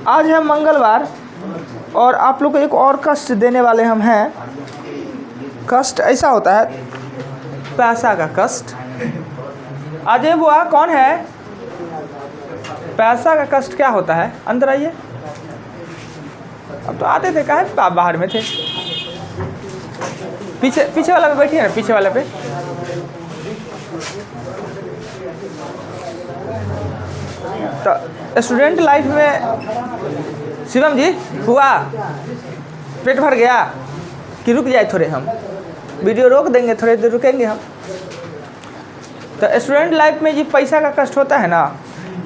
आज है मंगलवार और आप लोग को एक और कष्ट देने वाले हम हैं। कष्ट ऐसा होता है, पैसा का कष्ट। अजय बुआ कौन है? पैसा का कष्ट क्या होता है? अंदर आइए। अब तो आते थे, काहे आप बाहर में थे? पीछे वाला पे बैठिए ना, पीछे वाला पे। तो स्टूडेंट लाइफ में शिवम जी हुआ, पेट भर गया कि रुक जाए थोड़े, हम वीडियो रोक देंगे, थोड़े देर रुकेंगे हम। तो स्टूडेंट लाइफ में ये पैसा का कष्ट होता है ना,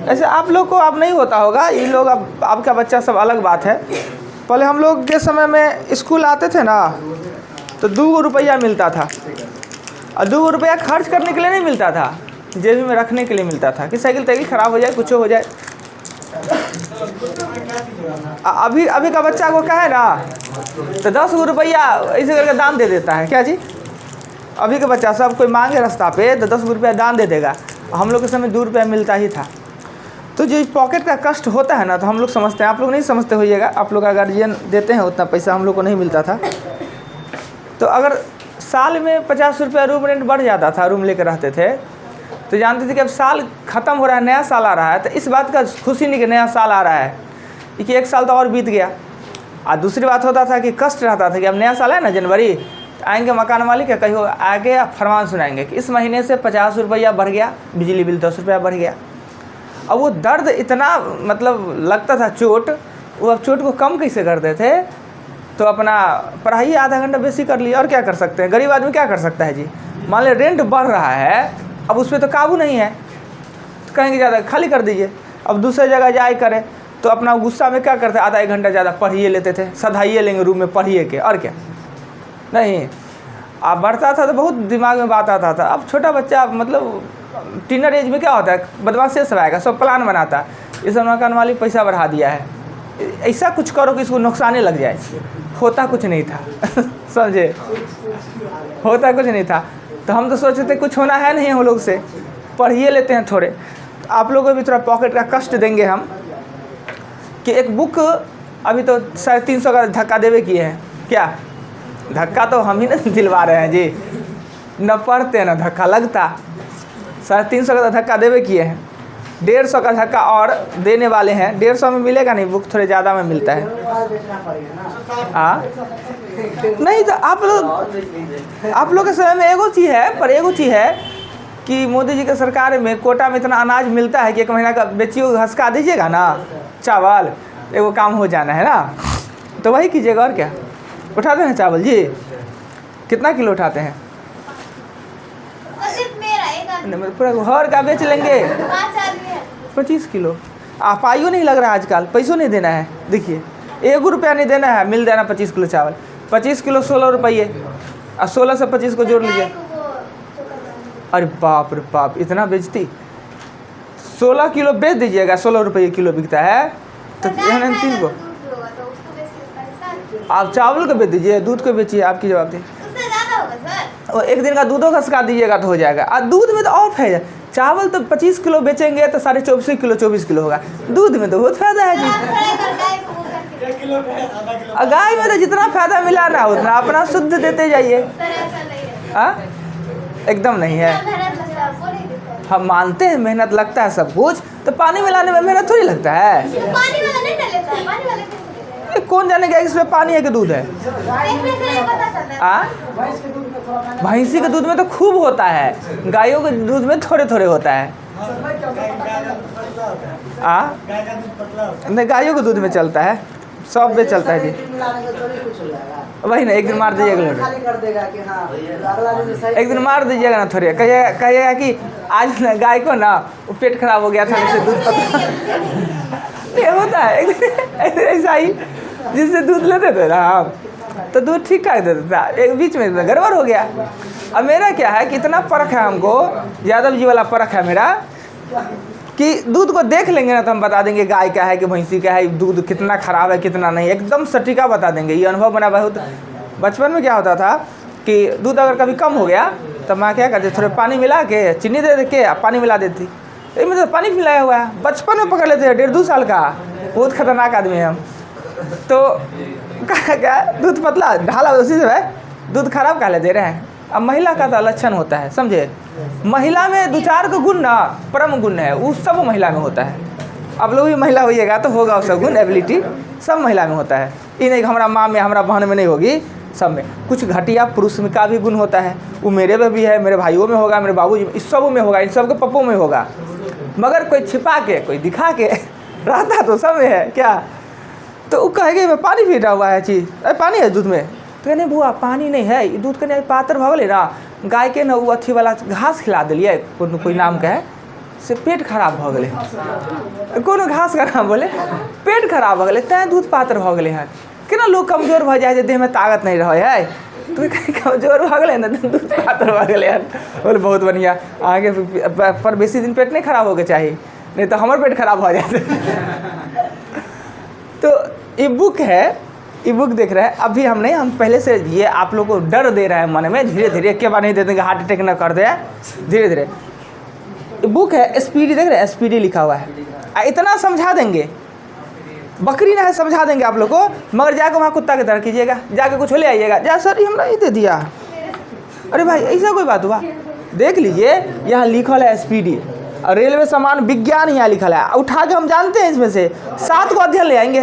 ऐसे आप लोग को अब नहीं होता होगा। ये लोग अब आपका बच्चा सब अलग बात है। पहले हम लोग के समय में स्कूल आते थे ना, तो 2 रुपया मिलता था, और 2 रुपया खर्च करने के लिए नहीं मिलता था, जेब में रखने के लिए मिलता था कि साइकिल ख़राब हो जाए, कुछ हो जाए। अभी का बच्चा को क्या है ना, तो 10 रुपया ऐसे करके दान दे देता है। क्या जी? अभी का बच्चा सब कोई मांगे रास्ता पे तो 10 रुपया दान दे देगा। हम लोग के समय 2 रुपया मिलता ही था। तो जो पॉकेट का कष्ट होता है ना, तो हम लोग समझते हैं, आप लोग नहीं समझते होइएगा। आप लोग का गार्जियन देते हैं उतना पैसा, हम लोग को नहीं मिलता था। तो अगर साल में 50 रुपया रूम रेंट बढ़ जाता था, रूम लेकर रहते थे, तो जानते थे कि अब साल ख़त्म हो रहा है, नया साल आ रहा है। तो इस बात का खुशी नहीं कि नया साल आ रहा है, कि 1 साल तो और बीत गया। और दूसरी बात होता था कि कष्ट रहता था कि अब नया साल है ना, जनवरी आएंगे मकान मालिक या कहीं आगे फरमान सुनाएंगे कि इस महीने से 50 रुपया बढ़ गया, बिजली बिल 10 रुपया बढ़ गया। अब वो दर्द इतना मतलब लगता था, चोट, वो अब चोट को कम कैसे करते थे? तो अपना पढ़ाई आधा घंटा बेसी कर लिया, और क्या कर सकते हैं? गरीब आदमी क्या कर सकता है जी? मान लें रेंट बढ़ रहा है, अब उस पर तो काबू नहीं है, तो कहेंगे ज़्यादा खाली कर दीजिए। अब दूसरी जगह जाए करें तो अपना गुस्सा में क्या करते, आधा 1 घंटा ज़्यादा पढ़िए लेते थे, सधाइए लेंगे रूम में पढ़िए के, और क्या नहीं। अब बढ़ता था तो बहुत दिमाग में बात आता था। अब छोटा बच्चा मतलब टीनर एज में क्या होता है, बदमाशी सब आएगा, सब प्लान बनाता है, ये सब मकान मालिक पैसा बढ़ा दिया है, ऐसा कुछ करो कि इसको नुकसान लग जाए। होता कुछ नहीं था समझे, होता कुछ नहीं था। तो हम तो सोचते थे कुछ होना है नहीं, हम लोग से पढ़िए लेते हैं थोड़े। तो आप लोगों को भी थोड़ा पॉकेट का कष्ट देंगे हम, कि एक बुक अभी तो 350 का धक्का देवे किए हैं। क्या धक्का तो हम ही ना दिलवा रहे हैं जी, न पढ़ते न धक्का लगता। 350 का धक्का देवे किए हैं, 150 का धक्का और देने वाले हैं। 150 में मिलेगा नहीं, बुक थोड़े ज़्यादा में मिलता है। नहीं तो आप लोग के समय में एगो चीज़ है, पर एगो चीज़ है कि मोदी जी के सरकार में कोटा में इतना अनाज मिलता है कि 1 महीना का बेचियो, घसका दीजिएगा ना चावल, एगो काम हो जाना है ना, तो वही कीजिएगा। और क्या उठाते हैं चावल जी? कितना किलो उठाते हैं? पूरा घर का बेच लेंगे 25 किलो। पाइयो नहीं लग रहा है आजकल, पैसों नहीं देना है। देखिए 1 रुपया नहीं देना है, मिल जाना 25 किलो चावल। 25 किलो 16 रुपये, और 16 से 25 को जोड़ लीजिए। अरे बाप रे बाप, इतना बेचती। 16 किलो बेच दीजिएगा, 16 रुपये किलो बिकता है, तो 3 को आप चावल को बेच दीजिए, दूध को बेचिए, आपकी जवाब दी। और 1 दिन का दूधों का खसका दीजिएगा तो हो जाएगा। और दूध में तो और फायदा, चावल तो 25 किलो बेचेंगे तो 24.5 किलो 24 किलो होगा। दूध में तो बहुत फायदा है जी। गाय में तो जितना फायदा मिला ना उतना अपना शुद्ध देते जाइए। एकदम नहीं है, हम मानते हैं मेहनत लगता है सब कुछ, तो पानी मिलाने में मेहनत थोड़ी लगता है। कौन जानेगा इसमें पानी है कि दूध है? भैंसी के दूध में तो खूब होता है, गायों के दूध में थोड़े थोड़े होता है। नहीं, गायों के दूध में चलता है, सब में चलता है जी। वही ना, 1 दिन मार दीजिएगा, एक दिन मार दीजिएगा ना, थोड़ी कहिएगा कि आज ना गाय को ना वो पेट खराब हो गया था, जिससे दूध ये होता है। ऐसा ही जिससे दूध लेते थे ना हम, तो दूध ठीक ठाक देता था, एक बीच में गड़बड़ हो गया। अब मेरा क्या है कि इतना फ़र्क है हमको, यादव जी वाला फ़र्क है मेरा, कि दूध को देख लेंगे ना तो हम बता देंगे गाय क्या है कि भैंसी क्या है, दूध कितना ख़राब है कितना नहीं, एकदम सटीका बता देंगे। ये अनुभव बना बहुत। बचपन में क्या होता था कि दूध अगर कभी कम हो गया तो मैं क्या करती, थोड़े पानी मिला के चीनी दे के पानी मिला देती। मतलब पानी पिलाया हुआ है, बचपन में पकड़ लेते हैं, 1.5-2 साल का। बहुत खतरनाक आदमी है हम। तो क्या दूध पतला ढाला उसी से है, दूध खराब काले दे रहे हैं। अब महिला का तो लक्षण होता है, समझे, महिला में 2-4 का गुण ना परम गुण है, वो सब महिला में होता है। अब लोग भी महिला होइएगा तो होगा उसका गुण, एबिलिटी सब महिला में होता है। ये नहीं कि हमारा माँ में हमारा बहन में नहीं होगी, सब में। कुछ घटिया पुरुष में का भी गुण होता है, वो मेरे में भी है, मेरे भाइयों में होगा, मेरे बाबूजी में, इस सब में होगा, इन सब के पप्पों में होगा। मगर कोई छिपा के कोई दिखा के रहता तो सब में है क्या। तो वो कहेगा मैं पानी पी रहा हुआ है चीज़, अरे पानी है दूध में, तो नहीं बुआ पानी नहीं है, दूध के नहीं पातर भगले ना, गाय के ना वो अथी वाला घास खिला दिलिए कोई नाम का है से पेट खराब भ गए, कोनो घास का नाम बोले, पेट खराब भ गए तैं दूध पातर भ गए हैं। केना लोग कमजोर भ जाए, देह में ताकत नहीं रहे है, तो कमजोर भ गए ना, दूध पातर भ गए हैं। बोले बहुत बढ़िया, आगे पर बेसी दिन पेट नहीं खराब होके चाहिए, नहीं तो हमारे पेट खराब हो जाते। तो ये बुक है, ई बुक देख रहे हैं अभी हम नहीं, हम पहले से ये आप लोग को डर दे रहे हैं मन में, धीरे धीरे एक के बाद नहीं दे देंगे हार्ट अटैक न कर दे, धीरे धीरे। बुक है SPD, देख रहे हैं SPD लिखा हुआ है। इतना समझा देंगे, बकरी ना है, समझा देंगे आप लोग को, मगर जाकर वहाँ कुत्ता की तरह कीजिएगा, जाके कुछ ले आइएगा, जा सर ये हमने ये दे दिया, अरे भाई ऐसा कोई बात हुआ। देख लीजिए यहाँ लिखल है SPD और रेलवे सामान विज्ञान यहाँ लिखल है, उठा के हम जानते हैं इसमें से 7 को अध्ययन ले आएंगे,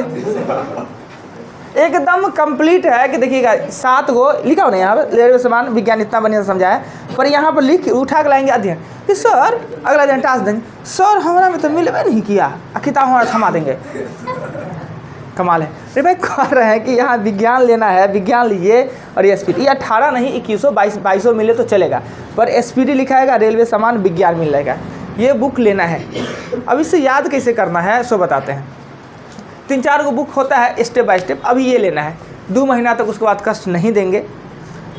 एकदम कंप्लीट है कि देखिएगा 7 गो लिखा हो ना यहाँ पर, रेलवे सामान विज्ञान इतना बढ़िया से समझा है, पर यहाँ पर लिख उठा के लाएंगे अध्ययन कि सर अगला दिन टास्क देंगे, सर हमारा में तो मिलवे नहीं किया, किताब हमारा थमा देंगे। कमाल है। अरे भाई कह रहे हैं कि यहाँ विज्ञान लेना है, विज्ञान लीजिए और ये SPD, ये 18 नहीं 2100 मिले तो चलेगा, पर SPD लिखाएगा, रेलवे सामान विज्ञान मिल जाएगा, ये बुक लेना है। अब इससे याद कैसे करना है सो बताते हैं। 3-4 गो बुक होता है स्टेप बाय स्टेप, अभी ये लेना है, 2 महीना तक उसके बाद कष्ट नहीं देंगे,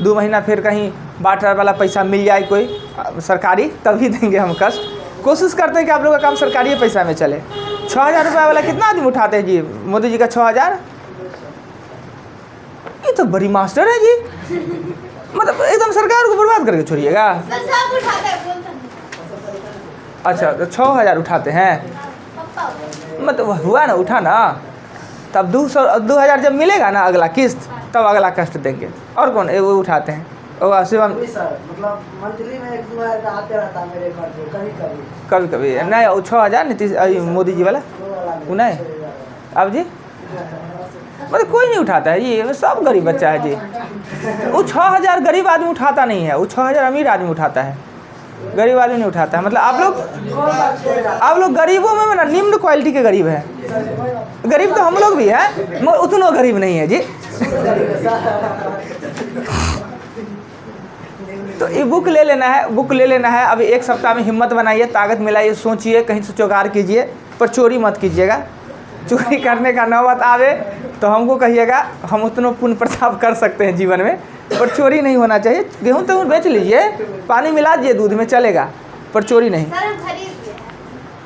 2 महीना फिर कहीं बाटर वाला पैसा मिल जाए कोई सरकारी, तभी देंगे हम कष्ट। कोशिश करते हैं कि आप लोगों का काम सरकारी पैसा में चले। 6,000 रुपये वाला कितना आदमी उठाते हैं जी, मोदी जी का 6,000, ये तो बड़ी मास्टर है जी, मतलब एकदम सरकार को बर्बाद करके छोड़िएगा। अच्छा तो 6,000 उठाते हैं, मतलब हुआ ना उठा ना, तब 2,000 जब मिलेगा ना अगला किस्त, तब अगला कष्ट देंगे। और कौन वो उठाते हैं, और शिवम मतलब मंथली में 1-2 आते रहता है मेरे घर पे, कभी कभी नहीं, वो 6,000 नीतीश मोदी जी वाला वो नहीं, अब जी मतलब कोई नहीं उठाता है जी, सब गरीब बच्चा है जी। वो 6,000 गरीब आदमी उठाता नहीं है, वो 6,000 अमीर आदमी उठाता है, गरीब आदमी नहीं उठाता है। मतलब आप लोग गरीबों में ना निम्न क्वालिटी के गरीब हैं, गरीब तो हम लोग भी हैं मगर उतना गरीब नहीं है जी। तो ये बुक ले लेना है, बुक ले लेना है। अभी 1 सप्ताह में हिम्मत बनाइए, ताकत मिलाइए, सोचिए, कहीं से चौकार कीजिए, पर चोरी मत कीजिएगा। चोरी करने का नौबत आवे तो हमको कहिएगा, हम उतना पुण्य प्रताप कर सकते हैं जीवन में, पर चोरी नहीं होना चाहिए। गेहूँ तो बेच लीजिए, पानी मिला दीजिए दूध में चलेगा, पर चोरी नहीं।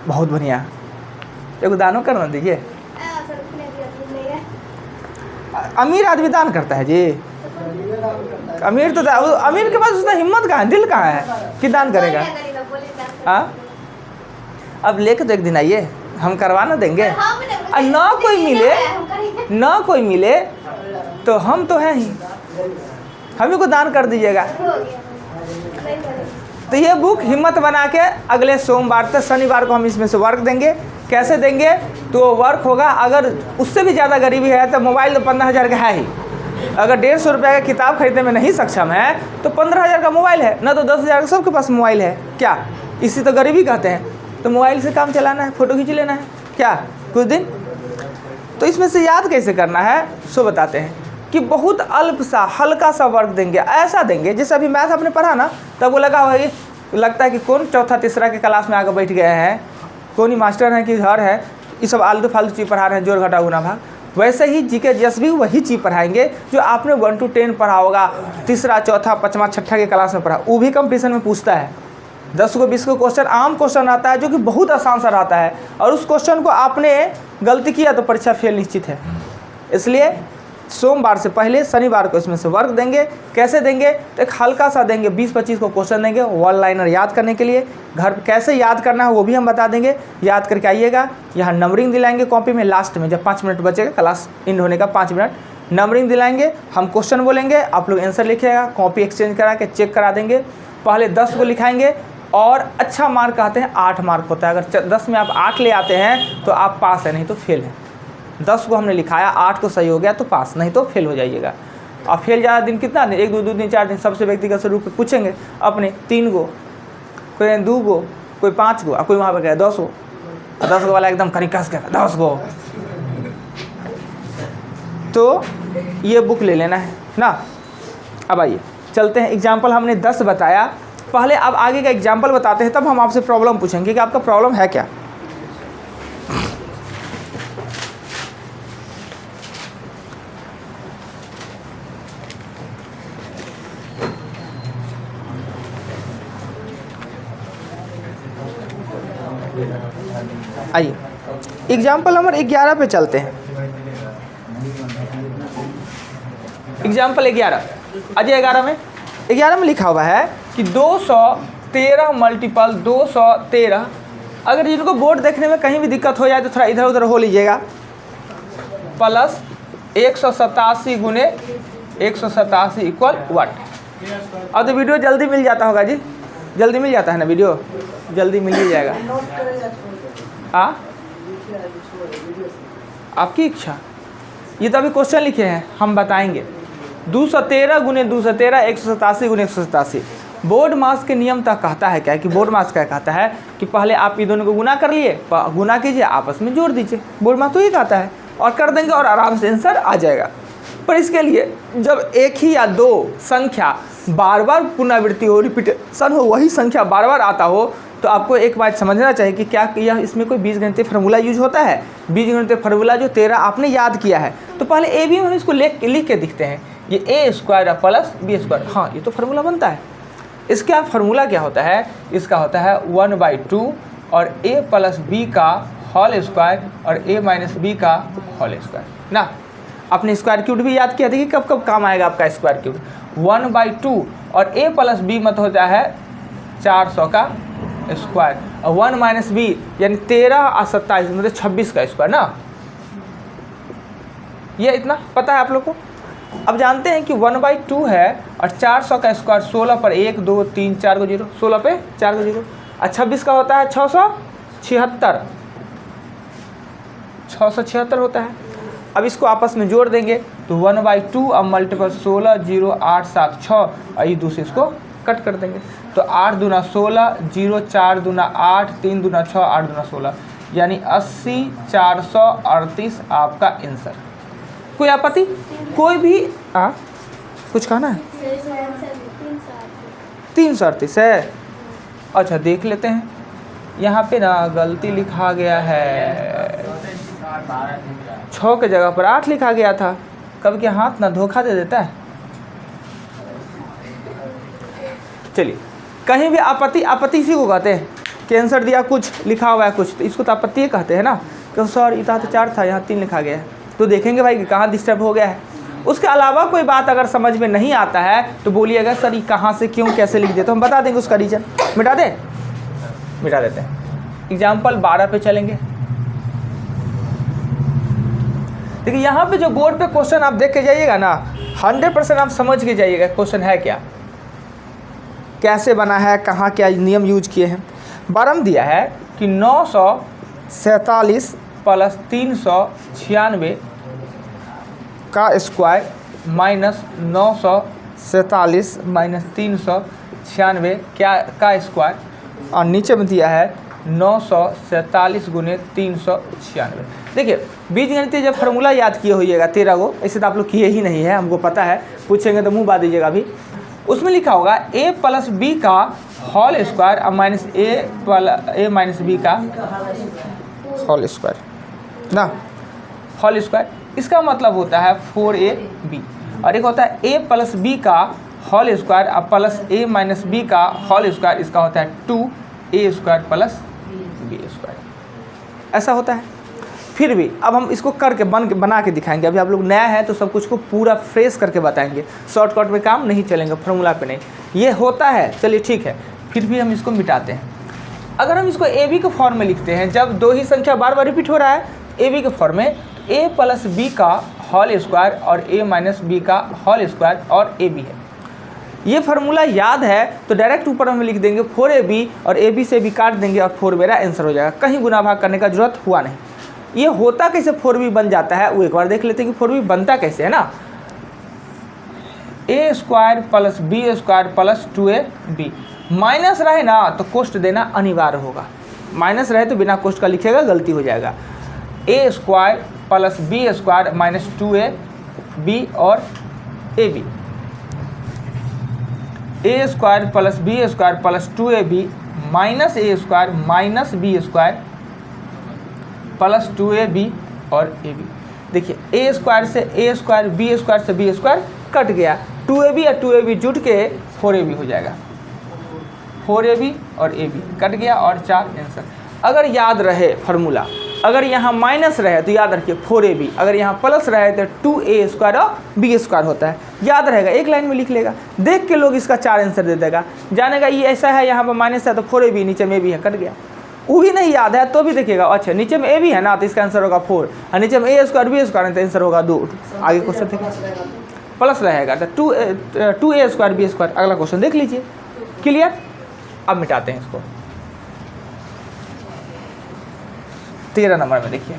बहुत बढ़िया, एगो दानो करना दीजिए। अमीर आदमी दान करता है जी, अमीर तो अमीर के पास उसका हिम्मत कहाँ है, दिल कहाँ है कि दान करेगा। हाँ अब लेके तो एक दिन आइए, हम करवा ना देंगे। और ना कोई मिले, ना कोई मिले तो हम तो हैं ही, हम ही को दान कर दीजिएगा। तो ये बुक हिम्मत बना के अगले सोमवार तक, शनिवार को हम इसमें से वर्क देंगे। कैसे देंगे तो वर्क होगा, अगर उससे भी ज़्यादा गरीबी है तो मोबाइल तो 15,000 का है ही, अगर 150 रुपये का किताब खरीदने में नहीं सक्षम है तो 15,000 का मोबाइल है ना, तो 10,000 का सबके पास मोबाइल है क्या, इसी तो गरीबी कहते हैं। तो मोबाइल से काम चलाना है, फ़ोटो खींच लेना है क्या कुछ दिन। तो इसमें से याद कैसे करना है सो बताते हैं कि बहुत अल्प सा हल्का सा वर्क देंगे, ऐसा देंगे जैसे अभी मैथ आपने पढ़ा ना, तब वो लगता है कि कौन चौथा तीसरा के क्लास में आकर बैठ गए हैं, कौन ही मास्टर हैं कि घर है, ये सब आलतू फालतू चीज़ पढ़ा रहे हैं, जोड़ घटा गुना भाग। वैसे ही जीके जस भी वही चीज़ पढ़ाएंगे जो आपने 1 to 10 पढ़ा होगा, तीसरा चौथा पाँचवा छठा के क्लास में पढ़ा, वो भी कंपटीशन में पूछता है। 10 को 20 को क्वेश्चन आम क्वेश्चन आता है जो कि बहुत आसान सा रहता है, और उस क्वेश्चन को आपने गलती किया तो परीक्षा फेल निश्चित है। इसलिए सोमवार से पहले शनिवार को इसमें से वर्क देंगे। कैसे देंगे? तो एक हल्का सा देंगे, 20-25 को क्वेश्चन देंगे वन लाइनर याद करने के लिए। घर कैसे याद करना है वो भी हम बता देंगे, याद करके आइएगा। यहाँ नंबरिंग दिलाएंगे कॉपी में, लास्ट में जब 5 मिनट बचेगा क्लास एंड होने का 5 मिनट नंबरिंग दिलाएंगे। हम क्वेश्चन बोलेंगे, आप लोग आंसर लिखिएगा, कॉपी एक्सचेंज करा के चेक करा देंगे। पहले 10 को लिखाएंगे और अच्छा मार्क आते हैं 8 मार्क होता है। अगर 10 में आप 8 ले आते हैं तो आप पास है, नहीं तो फेल है। 10 को हमने लिखाया, 8 तो सही हो गया तो पास, नहीं तो फेल हो जाइएगा। और फेल ज़्यादा दिन कितना दिन? 1 2 दिन 4 दिन सबसे व्यक्तिगत रूप में पूछेंगे अपने 3 गो, कोई 2 गो, कोई 5 गो और कोई वहाँ पर कहे 10 गो। 10 गो वाला एकदम कहीं कस कर 10 गो। तो ये बुक ले लेना है ना। अब आइए चलते हैं, एग्जाम्पल हमने 10 बताया। पहले अब आगे का एग्जाम्पल बताते हैं, तब हम आपसे प्रॉब्लम पूछेंगे कि आपका प्रॉब्लम है क्या। आइए एग्जाम्पल नंबर 11 पे चलते हैं। एग्जाम्पल 11, अजय 11 में लिखा हुआ है कि 213 मल्टीपल 213। अगर जिनको बोर्ड देखने में कहीं भी दिक्कत हो जाए तो थोड़ा इधर उधर हो लीजिएगा। प्लस 187 गुने 187 इक्वल व्हाट। अब तो वीडियो जल्दी मिल जाता होगा जी, जल्दी मिल जाता है ना, वीडियो जल्दी मिल ही जाएगा। नोट करेगा छोड़ हाँ दो। आपकी इच्छा। ये तो अभी क्वेश्चन लिखे हैं, हम बताएंगे। 213 गुने 213 187 गुने 187। बोर्ड मास के नियम तक कहता है क्या कि बोर्ड मास क्या कहता है कि पहले आप ये दोनों को गुना कर लिए, गुना कीजिए, आपस में जोड़ दीजिए। बोर्ड मास तो ये कहता है, और कर देंगे और आराम से आंसर आ जाएगा। पर इसके लिए जब एक ही या दो संख्या बार बार पुनरावृत्ति हो, रिपीटेशन हो, वही संख्या बार बार आता हो, तो आपको एक बात समझना चाहिए कि क्या यह इसमें कोई बीजगणितीय फार्मूला यूज होता है। बीजगणितीय फार्मूला जो 13 आपने याद किया है, तो पहले ए बी में हम इसको लिख के दिखते हैं। ये ए स्क्वायर प्लस बी स्क्वायर, हाँ ये तो फार्मूला बनता है। इसका फार्मूला क्या होता है? इसका होता है 1/2 और a प्लस बी का होल स्क्वायर और a माइनस बी का होल स्क्वायर ना। आपने स्क्वायर क्यूब भी याद किया, देखिए कब कब काम आएगा आपका स्क्वायर क्यूब। 1/2 और a प्लस बी मत होता है 400 का स्क्वायर, और 1 माइनस बी यानी 13 और 27 मतलब 26 का स्क्वायर ना। ये इतना पता है आप लोग को। अब जानते हैं कि 1/2 है और 400 का स्क्वायर 16 पर 1 2 3 4 को 0, 16 पे 4 को 0, और 26 का होता है 676, 676 होता है। अब इसको आपस में जोड़ देंगे तो 1/2 अब मल्टीपल 16 0 8 7 6 और ये दूसरे इसको कट कर देंगे तो 8 दूना 16 0 4 दूना 8 3 दूना 6 8 दूना 16 यानी 80 438 आपका आंसर। कोई आपत्ति? कोई भी कुछ कहना है? 338 है। अच्छा देख लेते हैं, यहाँ पे ना गलती लिखा गया है, 6 के जगह पर 8 लिखा गया था। कब के हाथ ना धोखा दे देता है। चलिए कहीं भी आपत्ति, आपत्ति इसी को कहते हैं कि आंसर दिया कुछ लिखा हुआ है कुछ, तो इसको तो आपत्ति कहते हैं ना। कि सर इतना तो 4 था, यहाँ 3 लिखा गया है, तो देखेंगे भाई कि कहाँ डिस्टर्ब हो गया है। उसके अलावा कोई बात अगर समझ में नहीं आता है तो बोलिएगा सर ये कहाँ से क्यों कैसे लिख दे, तो हम बता देंगे उसका रीजन। मिटा दें? मिटा देते हैं। एग्जाम्पल 12 पे चलेंगे। देखिए यहाँ पे जो बोर्ड पे क्वेश्चन आप देख के जाइएगा ना, 100% आप समझ के जाइएगा क्वेश्चन है क्या, कैसे बना है, कहाँ क्या नियम यूज किए हैं। 12 में दिया है कि 947 प्लस 396 का स्क्वायर माइनस 947 माइनस 396 क्या का स्क्वायर, और नीचे में दिया है 947 गुने 396। देखिए बीजगणितीय जब फार्मूला याद किए होइएगा 13 को, ऐसे तो आप लोग किए ही नहीं है, हमको पता है, पूछेंगे तो मुंह बात दीजिएगा अभी। उसमें लिखा होगा a प्लस बी का होल स्क्वायर और माइनस ए माइनस बी का होल स्क्वायर ना, होल स्क्वायर। इसका मतलब होता है 4ab, और एक होता है a प्लस बी का होल स्क्वायर और प्लस a माइनस बी का होल स्क्वायर, इसका होता है 2a square plus b square, ऐसा होता है। फिर भी अब हम इसको करके बना के दिखाएंगे। अभी आप लोग नया है तो सब कुछ को पूरा फ्रेश करके बताएंगे, शॉर्टकट में काम नहीं चलेंगे, फार्मूला पे नहीं। ये होता है, चलिए ठीक है, फिर भी हम इसको मिटाते हैं। अगर हम इसको ए बी के फॉर्म में लिखते हैं, जब दो ही संख्या बार बार रिपीट हो रहा है ए बी के फॉर्म में, ए प्लस बी का होल स्क्वायर और ए माइनस बी का होल स्क्वायर और ए बी है। ये फार्मूला याद है तो डायरेक्ट ऊपर हम लिख देंगे 4ab और ए बी से भी काट देंगे और 4 मेरा आंसर हो जाएगा, कहीं गुना भाग करने का जरूरत हुआ नहीं। ये होता कैसे 4b बन जाता है वो एक बार देख लेते हैं कि 4b बनता कैसे है ना। A square plus b square plus 2ab, minus रहे ना तो कोष्ट देना अनिवार्य होगा, माइनस रहे तो बिना कोष्ट का लिखेगा गलती हो जाएगा। A square plus b square minus 2ab और a b, a square plus b square plus 2ab minus a square minus b square plus 2ab और ए बी। देखिए ए स्क्वायर से ए स्क्वायर, बी स्क्वायर से b square cut गया, 2ab और 2ab जुट के 4ab हो जाएगा, 4ab और ab कट गया और 4 आंसर। अगर याद रहे फार्मूला, अगर यहाँ माइनस रहे तो याद रखिए 4ab, अगर यहाँ प्लस रहे तो 2a स्क्वायर और b स्क्वायर होता है, याद रहेगा, एक लाइन में लिख लेगा, देख के लोग इसका 4 आंसर दे देगा, जानेगा ये ऐसा है, यहाँ पर माइनस है तो 4ab, नीचे में भी है, कट गया। वो भी नहीं याद है तो भी देखिएगा, अच्छा नीचे में a भी है ना तो इसका आंसर होगा 4 और नीचे में a स्क्वायर b स्क्वायर तो आंसर होगा 2। आगे क्वेश्चन देखिए, प्लस रहेगा तो 2a स्क्वायर b स्क्वायर, अगला क्वेश्चन देख लीजिए, क्लियर। अब मिटाते हैं इसको। 13 नंबर में देखिए,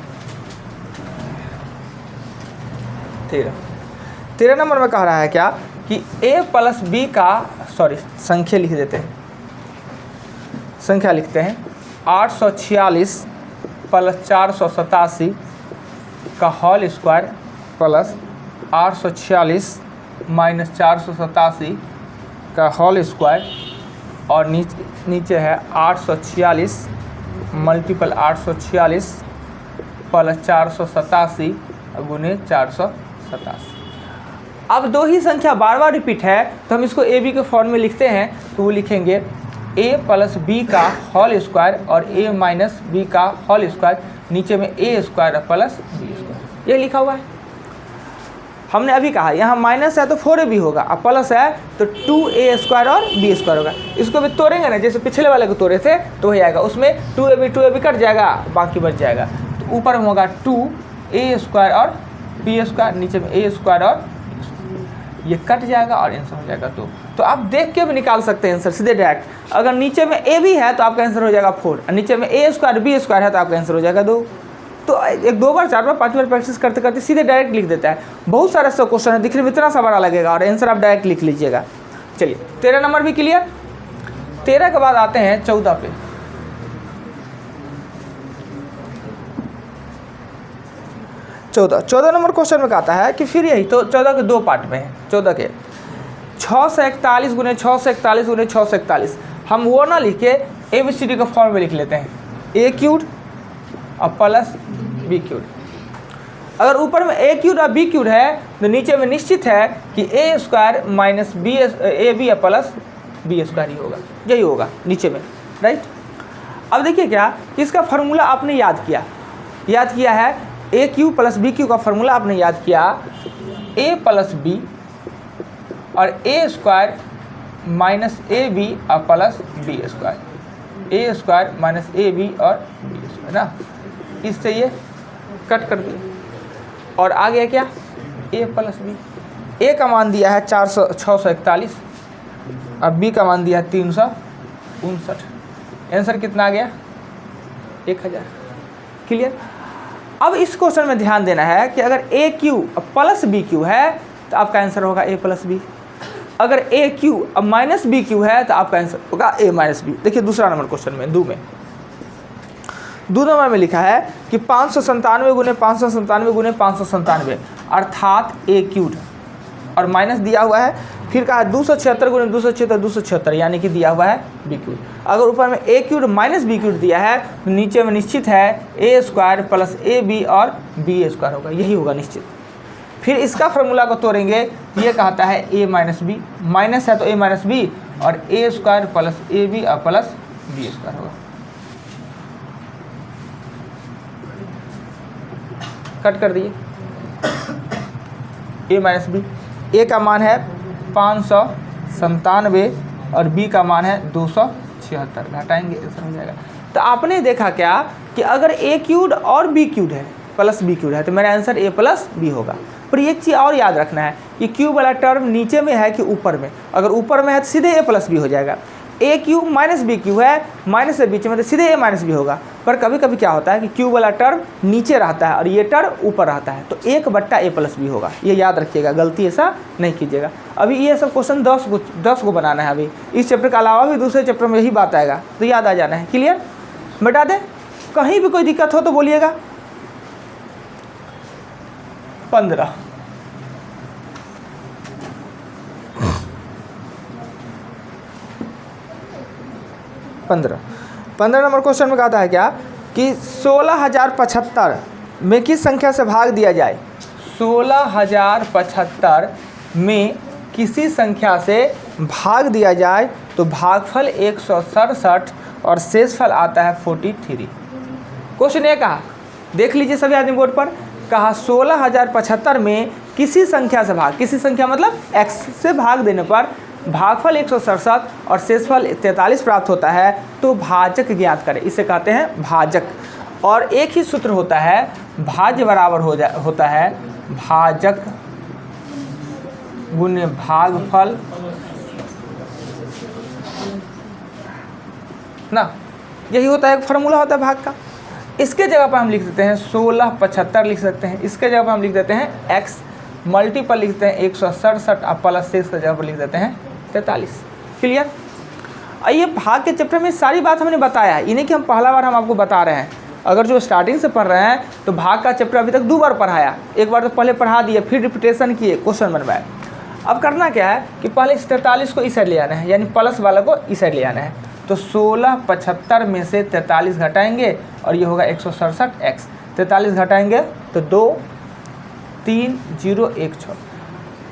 13 नंबर में कह रहा है क्या कि a प्लस बी का, सॉरी संख्या लिख देते हैं, संख्या लिखते हैं 846 प्लस 487 का होल स्क्वायर प्लस 846 माइनस 487 का होल स्क्वायर और नीचे है 846 मल्टीपल 846 प्लस 487 गुने 487। अब दो ही संख्या बार बार रिपीट है तो हम इसको ए बी के फॉर्म में लिखते हैं, तो वो लिखेंगे ए प्लस बी का होल स्क्वायर और ए माइनस बी का होल स्क्वायर, नीचे में ए स्क्वायर प्लस बी स्क्वायर, ये लिखा हुआ है। हमने अभी कहा यहाँ माइनस है तो 4ab होगा, अब प्लस है तो 2a स्क्वायर और b स्क्वायर होगा। इसको भी तोड़ेंगे ना, जैसे पिछले वाले को तोड़े थे तो हो जाएगा, उसमें 2ab कट जाएगा, बाकी बच जाएगा, तो ऊपर में होगा 2a स्क्वायर और b स्क्वायर, नीचे में a स्क्वायर और ये कट जाएगा और आंसर हो जाएगा 2। तो आप देख के भी निकाल सकते हैं आंसर सीधे डायरेक्ट। अगर नीचे में a भी है तो आपका आंसर हो जाएगा 4 और नीचे में a स्क्वायर b स्क्वायर है तो आपका आंसर हो जाएगा 2। तो एक 2 बार 4 बार 5 बार प्रैक्टिस करते करते सीधे डायरेक्ट लिख देता है। बहुत सारा सब क्वेश्चन है, दिखने में इतना सा बड़ा लगेगा और आंसर आप डायरेक्ट लिख लीजिएगा। चलिए 13 नंबर भी क्लियर। 13 के बाद आते हैं 14 पे। चौदह नंबर क्वेश्चन में कहता है कि फिर यही तो 14 के 2 पार्ट में है। 14 के 641 गुने 641 गुने 641, हम वो ना लिख के ABCD का फॉर्म में लिख लेते हैं, a क्यूब और प्लस b क्यूब। अगर ऊपर में a क्यूब और b क्यूब है तो नीचे में निश्चित है कि a square minus b a b plus b square ही होगा, यही होगा नीचे में, राइट। अब देखिए क्या कि इसका फार्मूला आपने याद किया है, a cube plus b cube का फार्मूला आपने याद किया, a प्लस b और a square minus a B और plus b square, a square minus a B और b स्क्वायर ना, इससे ये कट कर दिए और आ गया क्या a प्लस बी। a का मान दिया है 641 और b का मान दिया है 359, आंसर कितना आ गया 1000। क्लियर। अब इस क्वेश्चन में ध्यान देना है कि अगर a cube plus b cube है तो आपका आंसर होगा a प्लस बी, अगर a क्यूब अब माइनस b क्यूब है तो आपका आंसर होगा a माइनस बी। देखिए दूसरा नंबर क्वेश्चन में दो नंबर में लिखा है कि 597 गुने 597 गुने 597 अर्थात a क्यूब और माइनस दिया हुआ है, फिर कहा 276 गुने 276 यानी कि दिया हुआ है b क्यूब। अगर ऊपर में a cube minus b cube दिया है तो नीचे में निश्चित है a square plus A B और b स्क्वायर होगा, यही होगा निश्चित। फिर इसका फार्मूला को तोड़ेंगे, ये कहता है a माइनस बी, माइनस है तो a माइनस बी और a square plus A B और प्लस b स्क्वायर होगा। कट कर दिए, a माइनस बी। a का मान है 597 और b का मान है 276, घटाएंगे आंसर हो जाएगा। तो आपने देखा क्या कि अगर a क्यूब और b क्यूब है प्लस b क्यूब है तो मेरा आंसर a प्लस b होगा। पर एक चीज़ और याद रखना है कि क्यूब वाला टर्म नीचे में है कि ऊपर में, अगर ऊपर में है तो सीधे a प्लस b हो जाएगा। a cube minus b cube है, माइनस से बीच में तो सीधे a माइनस b होगा। पर कभी कभी क्या होता है कि क्यूब वाला टर्म नीचे रहता है और ये टर्म ऊपर रहता है, तो 1/a प्लस b होगा। ये याद रखिएगा, गलती ऐसा नहीं कीजिएगा। अभी ये सब क्वेश्चन 10 को बनाना है। अभी इस चैप्टर के अलावा भी दूसरे चैप्टर में यही बात आएगा, तो याद आ जाना है। क्लियर? बता दें, कहीं भी कोई दिक्कत हो तो बोलिएगा। 15 नंबर क्वेश्चन में कहता है क्या कि 16,075 में किस संख्या से भाग दिया जाए। 16,075 में किसी संख्या से भाग दिया जाए तो भागफल 167 और शेषफल आता है 43। क्वेश्चन ये कहा, देख लीजिए सभी आदमी बोर्ड पर, कहा 16,075 में किसी संख्या से भाग, किसी संख्या मतलब x से भाग देने पर भागफल 167 और शेषफल 43 प्राप्त होता है, तो भाजक ज्ञात करें। इसे कहते हैं भाजक। और एक ही सूत्र होता है, भाज्य बराबर होता है भाजक गुने भागफल ना, यही होता है, एक फार्मूला होता है भाग का। इसके जगह पर हम लिख देते हैं 1675 लिख सकते हैं, इसके जगह पर हम लिख देते हैं x, मल्टीपल लिखते हैं 167 और प्लस शेष के जगह पर लिख देते हैं 43। क्लियर? आइए भाग के चैप्टर में सारी बात हमने बताया है, इन्हें कि हम पहला बार हम आपको बता रहे हैं। अगर जो स्टार्टिंग से पढ़ रहे हैं तो भाग का चैप्टर अभी तक 2 बार पढ़ाया, एक बार तो पहले पढ़ा दिए, फिर रिपीटेशन किए, क्वेश्चन बनवाए। अब करना क्या है कि पहले इस 43 को इस साइड ले आना है, यानी प्लस वाला को इस साइड ले आना है। तो 1675 में से 43 घटाएंगे और ये होगा 167x। 43 घटाएंगे तो 2 3 0 1 6।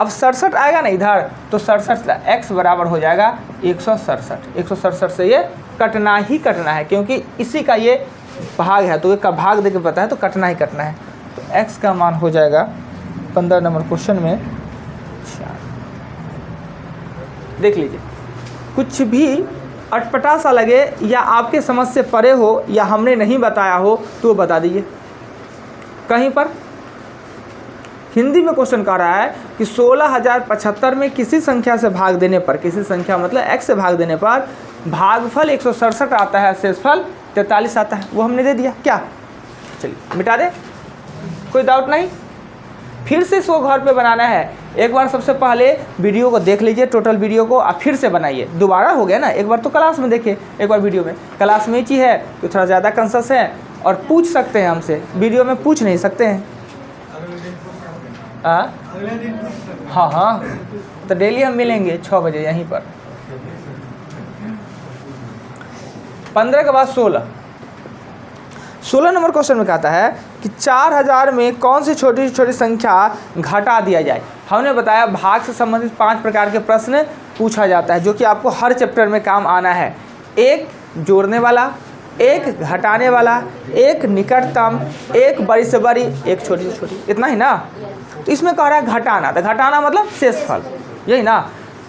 अब 67 आएगा ना इधर, तो 67 x बराबर हो जाएगा 167। 167 से ये कटना ही कटना है, क्योंकि इसी का ये भाग है, तो एक भाग देके पता है तो कटना ही कटना है। तो x का मान हो जाएगा 15 नंबर क्वेश्चन में 4। देख लीजिए, कुछ भी अटपटा सा लगे या आपके समझ से परे हो या हमने नहीं बताया हो तो बता दीजिए। कहीं पर हिंदी में क्वेश्चन कह रहा है कि 16,075 में किसी संख्या से भाग देने पर, किसी संख्या मतलब x से भाग देने पर भागफल 167 आता है, शेषफल 43 आता है। वो हमने दे दिया क्या? चलिए मिटा दे, कोई डाउट नहीं। फिर से इसको घर पे बनाना है। एक बार सबसे पहले वीडियो को देख लीजिए, टोटल वीडियो को, और फिर से बनाइए। दोबारा हो गया ना, एक बार तो क्लास में देखिए, एक बार वीडियो में। क्लास में ही चीज़ है तो थोड़ा ज़्यादा कंसेस है और पूछ सकते हैं हमसे, वीडियो में पूछ नहीं सकते हैं। हाँ हाँ, तो डेली हम मिलेंगे 6 बजे यहीं पर। 15 के बाद 16 नंबर क्वेश्चन में कहता है कि 4000 में कौन सी छोटी छोटी संख्या घटा दिया जाए। हमने बताया भाग से संबंधित 5 प्रकार के प्रश्न पूछा जाता है, जो कि आपको हर चैप्टर में काम आना है। एक जोड़ने वाला, एक घटाने वाला, एक निकटतम, एक बड़ी से बड़ी, एक छोटी से छोटी, इतना ही ना। तो इसमें कह रहा है घटाना, तो घटाना मतलब शेषफल, यही ना।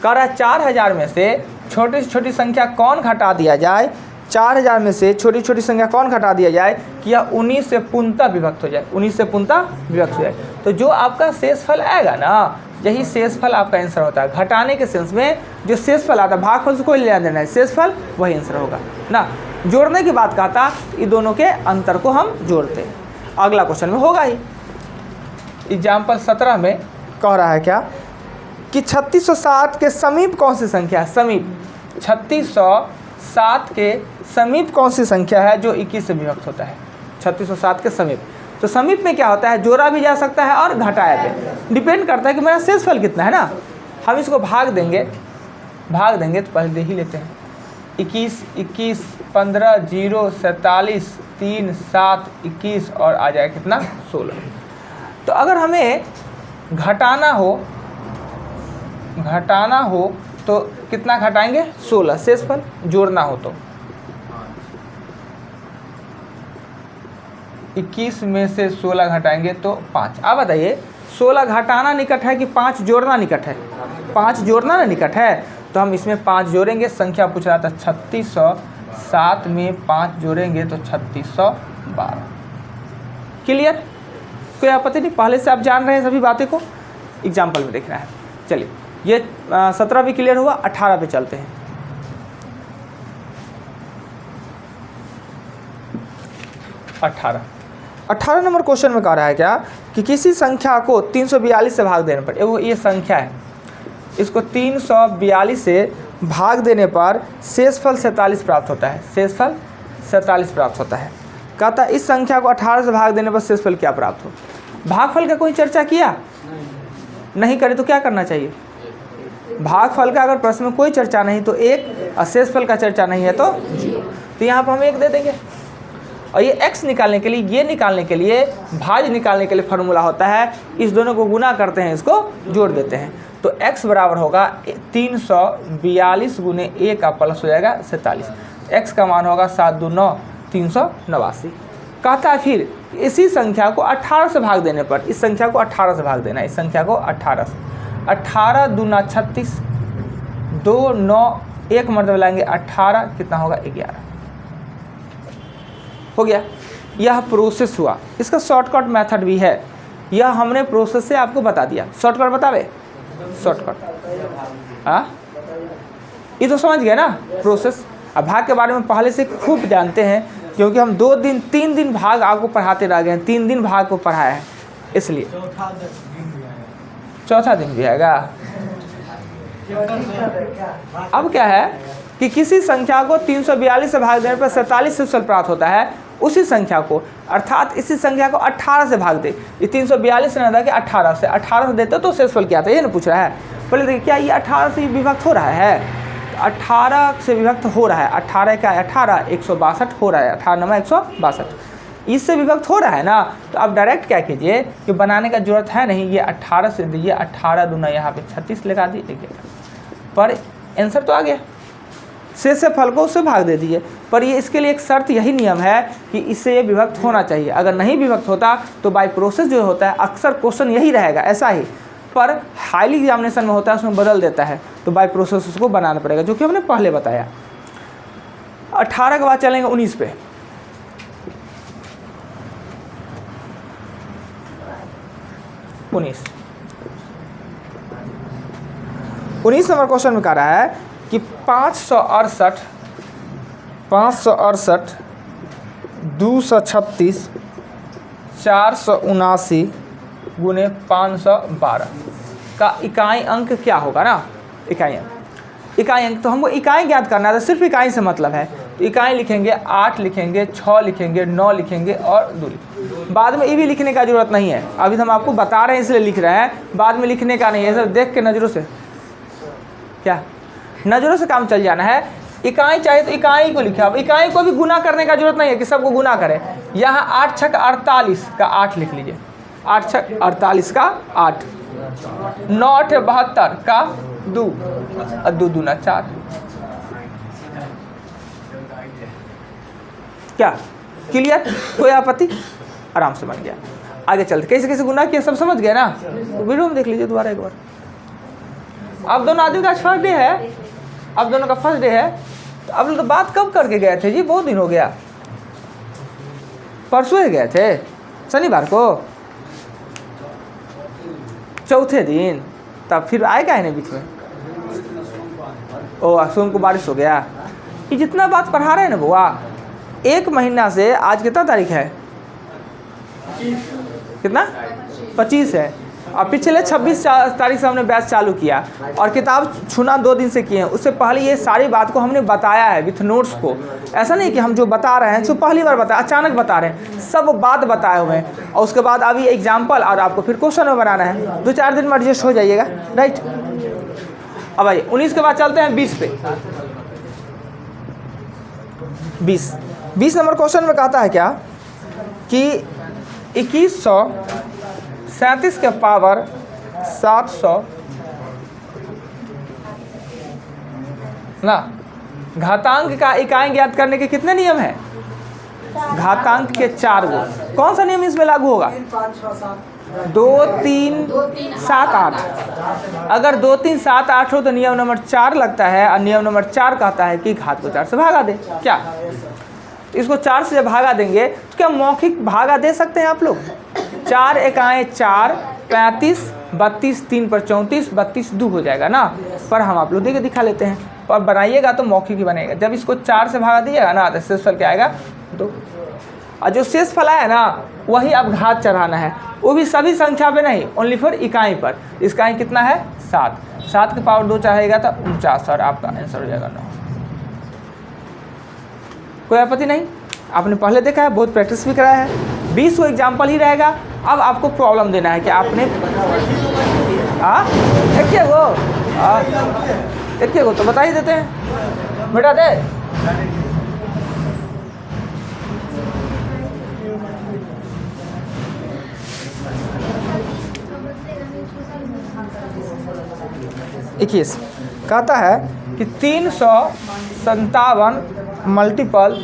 कह रहा है 4000 में से छोटी से छोटी संख्या कौन घटा दिया जाए। 4000 में से छोटी छोटी संख्या कौन घटा दिया जाए कि यह 19 से पूर्णतः विभक्त हो जाए, 19 से पूर्णतः विभक्त हो जाए। तो जो आपका शेषफल आएगा ना, यही शेषफल आपका आंसर होता है। घटाने के सेंस में जो शेषफल आता है, भागफल से कोई लेना देना है, शेषफल वही आंसर होगा ना। जोड़ने की बात कहता, इन दोनों के अंतर को हम जोड़ते हैं। अगला क्वेश्चन में होगा ही। एग्जाम्पल 17 में कह रहा है क्या कि 3607 के समीप कौन सी संख्या है। समीप 3607 के समीप कौन सी संख्या है जो 21 से विभक्त होता है। 3607 के समीप, तो समीप में क्या होता है, जोड़ा भी जा सकता है और घटाया भी। डिपेंड करता है कि मेरा शेषफल कितना है ना। हम इसको भाग देंगे तो पहले दे ही लेते हैं। 21 21 15 0 47 3 7 21 और आ जाए कितना 16। तो अगर हमें घटाना हो तो कितना घटाएंगे 16 शेषफल। जोड़ना हो तो 21 में से 16 घटाएंगे तो 5। अब बताइए 16 घटाना निकट है कि 5 जोड़ना निकट है? 5 जोड़ना ना निकट है, तो हम इसमें 5 जोड़ेंगे। संख्या पूछ रहा था 3600, 7 में 5 जोड़ेंगे तो 3612। क्लियर? कोई आपत्ति नहीं? पहले से आप जान रहे हैं सभी बातें को, एग्जाम्पल में देखना है। चलिए ये 17 भी क्लियर हुआ, 18 पे चलते हैं। 18 नंबर क्वेश्चन में कह रहा है क्या कि किसी संख्या को 342 से भाग देने पर, वो ये संख्या है, इसको 342 से भाग देने पर शेषफल 47 प्राप्त होता है। शेषफल 47 प्राप्त होता है। कहता है इस संख्या को 18 से भाग देने पर शेषफल क्या प्राप्त हो? भागफल का कोई चर्चा किया नहीं करे तो क्या करना चाहिए? भागफल का अगर प्रश्न में कोई चर्चा नहीं तो 1, और शेषफल का चर्चा नहीं है तो 0। तो यहाँ पर हम 1 दे देंगे। और ये x निकालने के लिए, ये निकालने के लिए, भाज्य निकालने के लिए फार्मूला होता है, इस दोनों को गुना करते हैं, इसको जोड़ देते हैं। तो x बराबर होगा 342 गुने a का प्लस हो जाएगा 47। x का मान होगा 7 2 9 389। कहता है फिर इसी संख्या को 18 से भाग देने पर, इस संख्या को 18 से भाग देना है, इस संख्या को 18 से। 18 दूना 36, 2 9 1 मरतबा लाएंगे 18, कितना होगा 11। हो गया। यह प्रोसेस हुआ। इसका शॉर्टकट मेथड भी है, यह हमने प्रोसेस से आपको बता दिया। शॉर्टकट बतावे? शॉर्टकट ये तो समझ गए ना प्रोसेस। अब भाग के बारे में पहले से खूब जानते हैं, क्योंकि हम 3 दिन भाग आपको पढ़ाते रह गए हैं। 3 दिन भाग को पढ़ाया है, इसलिए चौथा दिन भी आएगा। अब क्या है कि किसी संख्या को 342 से भाग देने पर 47 शेषफल प्राप्त होता है। उसी संख्या को, अर्थात इसी संख्या को 18 से भाग दे। ये 342 से ना था कि 18 से देते तो शेषफल क्या था, ये ना पूछ रहा है। पहले देखिए क्या ये 18 से विभक्त हो रहा है? 18 से विभक्त हो रहा है। 18 क्या है? 18 162 हो रहा है। 18 9 162 इससे विभक्त हो रहा है ना। तो आप डायरेक्ट क्या कीजिए कि बनाने का जरूरत है नहीं, ये 18 से दीजिए। 18 दूना यहाँ पे 36 लगा दीजिए, पर आंसर तो आ गया। शेष से फल को उससे भाग दे दीजिए। पर ये इसके लिए एक शर्त, यही नियम है कि इससे ये विभक्त होना चाहिए। अगर नहीं विभक्त होता तो बाय प्रोसेस जो होता है, अक्सर क्वेश्चन यही रहेगा ऐसा ही, पर हाईली एग्जामिनेशन में होता है उसमें बदल देता है, तो बाय प्रोसेस उसको बनाना पड़ेगा, जो कि हमने पहले बताया। 18 के बाद चलेंगे 19 पे। 19 नंबर क्वेश्चन में कह रहा है कि 568 236 479 गुने 512 का इकाई अंक क्या होगा ना? इकाई अंक तो हमको इकाई ज्ञात करना है, तो सिर्फ इकाई से मतलब है। तो इकाई लिखेंगे 8 लिखेंगे, 6 लिखेंगे, 9 लिखेंगे और 2 लिखेंगे। बाद में ये भी लिखने का जरूरत नहीं है, अभी हम आपको बता रहे हैं इसलिए लिख रहे हैं, बाद में लिखने का नहीं है। सब देख के नज़रों से, क्या नज़रों से काम चल जाना है। इकाई चाहिए तो इकाई को लिखा। अब इकाई को भी गुना करने का जरूरत नहीं है कि सबको गुना करें। यहाँ 8 छक 48 का 8 लिख लीजिए, 8 छक 48 का 8, 9 8 72 का 2 और 2 दूना 4। क्या क्लियर? कोई आपत्ति? आराम से बन गया। आगे चलते कैसे कैसे गुना किया सब समझ गए ना? तो वीडियो में देख लीजिए दोबारा एक बार। अब दोनों आदमी का आज फर्स्ट डे है, अब दोनों का फर्स्ट डे है। तो अब तो बात कब करके गए थे जी? बहुत दिन हो गया, परसों ही गए थे, शनिवार को, चौथे दिन। तब फिर आएगा ही नहीं बीच में। ओ सोम को बारिश हो गया। ये जितना बात पढ़ा रहे हैं ना बुआ, 1 महीना से आज कितना तारीख है? कितना? 25 है। और पिछले 26 तारीख से हमने बैच चालू किया और किताब छूना 2 दिन से किए हैं। उससे पहले ये सारी बात को हमने बताया है विथ नोट्स को। ऐसा नहीं कि हम जो बता रहे हैं जो पहली बार बताया, अचानक बता रहे हैं, सब बात बताए हुए हैं। और उसके बाद अभी एग्जाम्पल और आपको फिर क्वेश्चन में बनाना है। 2-4 दिन में एडजस्ट हो जाइएगा, राइट। अब आइए 19 के बाद चलते हैं 20 पे। 20 नंबर क्वेश्चन में कहता है क्या कि 2137 के पावर 700 ना घातांक का इकाई ज्ञात करने के कितने नियम हैं? घातांक के 4 गो। कौन सा नियम इसमें लागू होगा? 3 5 6 7 2 3 7 8। अगर 2 3 7 8 हो तो नियम नंबर 4 लगता है, और नियम नंबर 4 कहता है कि घात को 4 से भागा दे। क्या इसको 4 से जब भागा देंगे तो क्या मौखिक भागा दे सकते हैं आप लोग? 4 एकाएँ 4, 35 32 3 पर 34 32 2 हो जाएगा ना। पर हम आप लोग देखे दिखा लेते हैं, और बनाइएगा तो मौखिक ही बनेगा। जब इसको 4 से भागा दीजिएगा ना तो शेषफल क्या आएगा? 2। और जो शेषफल आया ना वही अब घात चढ़ाना है, वो भी सभी संख्या पे नहीं, ओनली फॉर इकाई पर। इसका कितना है? 7। 7 के पावर 2 चढ़ाएगा तो 49, और आपका आंसर हो जाएगा 9। कोई आपत्ति नहीं? आपने पहले देखा है, बहुत प्रैक्टिस भी कराया है। 20 को एग्जाम्पल ही रहेगा। अब आपको प्रॉब्लम देना है कि आपने एक गो तो बता ही देते हैं, बेटा दे। इक्कीस कहता है कि 357 मल्टीपल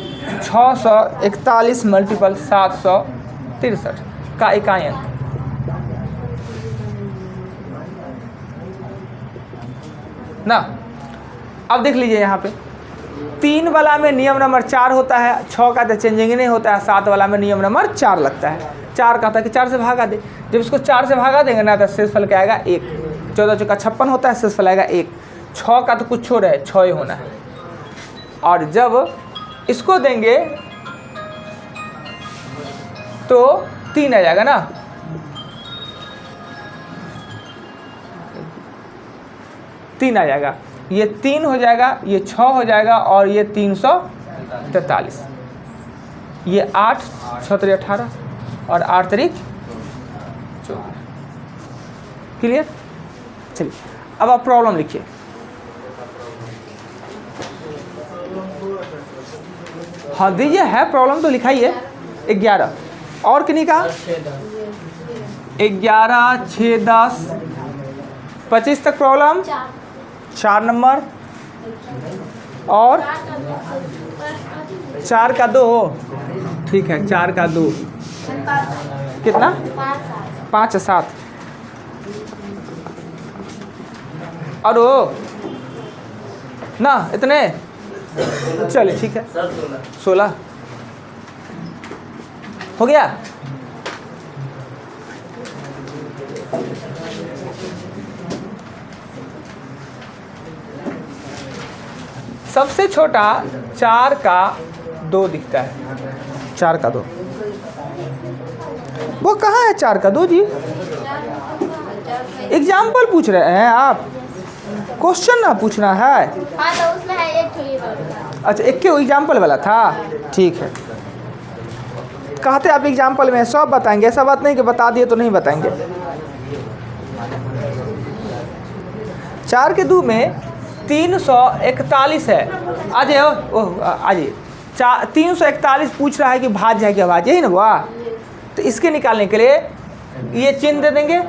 641 मल्टीपल 763 का इकाई अंक। ना अब देख लीजिए यहाँ पे 3 वाला में नियम नंबर 4 होता है, 6 का तो चेंजिंग नहीं होता है, 7 वाला में नियम नंबर 4 लगता है। 4 कहता है कि 4 से भागा दे। जब इसको 4 से भागा देंगे ना तो शेषफल क्या आएगा? 1। 14 चौका 56 होता है, शेषफल आएगा 1। 6 का तो कुछ छोड़ है, 6 ही होना है। और जब इसको देंगे तो 3 आ जाएगा ना। तीन आ जाएगा, ये 3 हो जाएगा, ये 6 हो जाएगा, और ये 343। ये 8 6 3 18 और 8 3 14। क्लियर? चलिए अब आप प्रॉब्लम लिखिए। हाँ दीजिए, है प्रॉब्लम तो लिखाइए। 11 और किन्हीं का 11 6 10 25 तक प्रॉब्लम। 4 नंबर और 4 का 2। ठीक है, 4 का 2 कितना? 5 7। और ना इतने, चलिए ठीक है। 16 हो गया। सबसे छोटा 4 का 2 दिखता है। 4 का 2 वो कहाँ है? 4 का 2 जी एग्जाम्पल पूछ रहे हैं आप, क्वेश्चन ना पूछना है। हाँ तो उसमें है एक थोड़ी बात। अच्छा, एक के एग्जाम्पल वाला था, ठीक है। कहते आप एग्जाम्पल में सब बताएंगे, ऐसा बात नहीं कि बता दिए तो नहीं बताएंगे। 4 के 2 में 341 है। आज आज 341 पूछ रहा है कि भाज्य है कि अभाज्य, यही ना हुआ। तो इसके निकालने के लिए ये चिन्ह दे देंगे,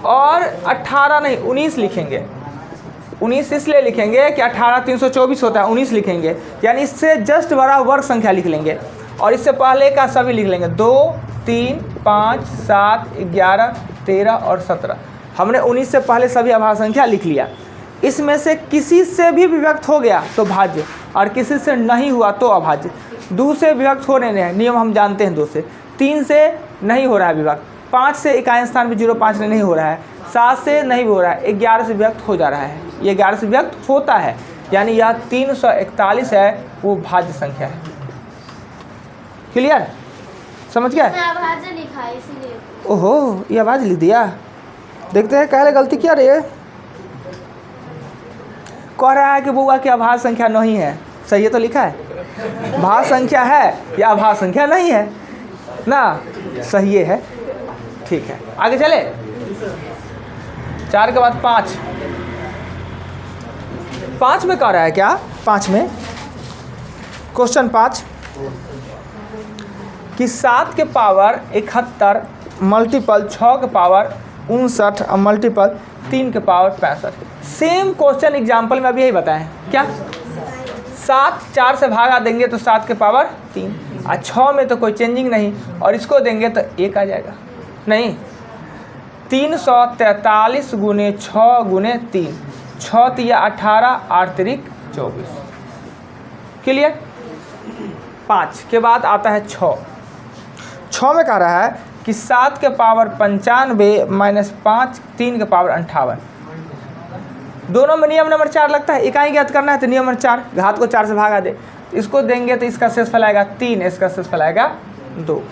और 18 नहीं 19 लिखेंगे। 19 इसलिए लिखेंगे कि 18 324 होता है, 19 लिखेंगे, यानी इससे जस्ट बड़ा वर्ग संख्या लिख लेंगे, और इससे पहले का सभी लिख लेंगे। 2 3 5 7 11 13 और 17। हमने 19 से पहले सभी अभाज्य संख्या लिख लिया। इसमें से किसी से भी विभक्त हो गया तो भाज्य, और किसी से नहीं हुआ तो अभाज्य। 2 से विभक्त हो रहे हैं, नियम हम जानते हैं 2 से। 3 से नहीं हो रहा है विभक्त, 5 से इकाई स्थान पे 0.5 नहीं हो रहा है, 7 से नहीं हो रहा है, 11 से विभक्त हो जा रहा है। ये 11 से विभक्त होता है, यानी यह 341 है, वो भाज्य संख्या है। क्लियर? समझ गया? अभाज्य लिखा है इसीलिए। ओहो, ये आवाज़ लिख दिया। देखते हैं पहले गलती क्या रही है। कह रहा है कि बुआ की अभाज्य संख्या नहीं है, सही है तो लिखा है। भाज्य संख्या है या अभाज्य संख्या नहीं है ना, सही है। ठीक है, आगे चले। 4 के बाद 5 में कह रहा है क्या? 5 में क्वेश्चन 5 कि 7 के पावर 71 मल्टीपल 6 के पावर 59 और मल्टीपल 3 के पावर 65। सेम क्वेश्चन एग्जाम्पल में अभी यही बताएं क्या? 7 4 से भागा देंगे तो 7 के पावर 3, और 6 में तो कोई चेंजिंग नहीं, और इसको देंगे तो 1 आ जाएगा। नहीं, 343 गुने 6 गुने 3, 6 तिया 18, 8 तिरिक 24। क्लियर। 5 के बाद आता है 6 में कह रहा है कि 7 के पावर 95 माइनस 5, 3 के पावर 58। दोनों में नियम नंबर 4 लगता है। इकाई ज्ञात करना है तो नियम नंबर 4, घात को 4 से भागा दे। इसको देंगे तो इसका शेषफल आएगा 3, इसका शेषफल आएगा 2।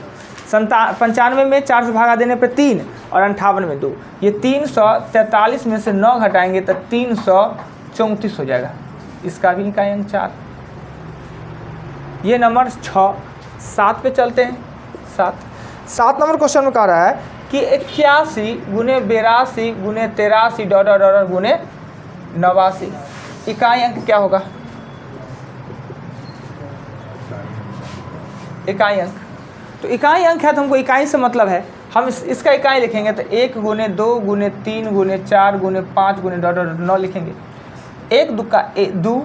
95 में 4 से भागा देने पे 3 और 58 में 2। ये 343 में से 9 घटाएंगे तो 334 हो जाएगा। इसका भी इकाई अंक 4। ये नंबर 6। 7 पे चलते हैं। 7 नंबर क्वेश्चन में कह रहा है कि 81 गुने 82 गुने 83 डॉलर गुने 89। इकाई अंक क्या होगा? इकाई अंक, तो इकाई अंक है तो हमको इकाई से मतलब है। हम इसका इकाई लिखेंगे तो 1 गुने 2 गुने 3 गुने 4 गुने 5 गुने 9 लिखेंगे। 1 दुक्का 2,